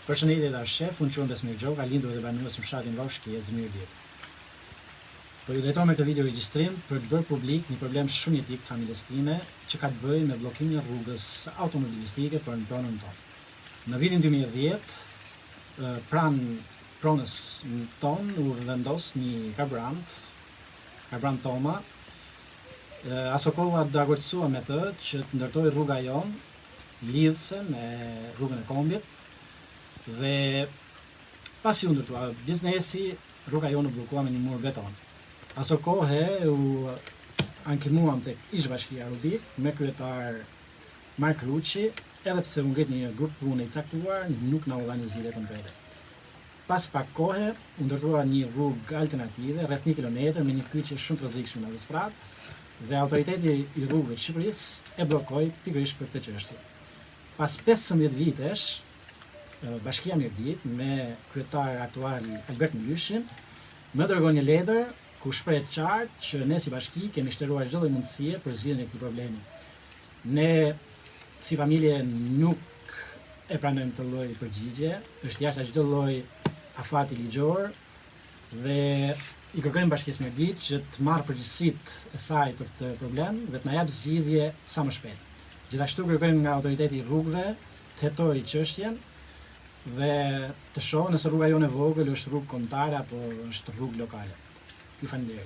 Përshëndetje dhe shef, unë quhem Besmir Gjo, ka lindur dhe banues në fshatin Vaushki, Zmir Lir. Po ju drejtoj me këtë video regjistrim për të bërë publik një problem shumë jetik të familjes time që ka të bëjë me bllokimin e rrugës automobilistike për në pronën tonë. Në vitin 2010, pranë pronës tonë u vendos një karburant Toma. Aso kohë dagortësua me të që të ndërtoj rruga jonë lidhse me rrugën e kombit dhe pasi u ndërtua biznesi, rruga jonë u bllokua me një mur beton. Aso kohë u ankimuam tek ish-bashkia Rudit me kryetar Mark Ruçi, edhe pse u ngrit një grup pune i caktuar, nuk na u dha një zgjidhje komplete. Pas pak kohë u ndërtua një rrugë alternative rreth 1 kilometër me një kyçje shumë të rrezikshme në autostradë dhe autoriteti i rrugëve të Shqipërisë e bllokoi pikërisht për këtë çështje. Pas 15 vitesh, Bashkia Mirdit me kryetar aktual Albert Milyushin më dërgon një letër ku shpreh qartë që ne si bashki kemi shtruar çdo lloj mundësie për zgjidhjen e këtij problemi. Ne si familje nuk e pranojmë këtë lloj përgjigje, është jashtë çdo lloj afati ligjor dhe i kërkojmë Bashkisë Mirdit që të marrë përgjegjësitë e saj për këtë problem dhe të na japë zgjidhje sa më shpejt. Gjithashtu kërkojmë nga autoriteti i rrugëve të hetojë çështjen dhe të shohë nëse rruga jonë e vogël është rrugë kombëtare apo është rrugë lokale. Ju falenderoj.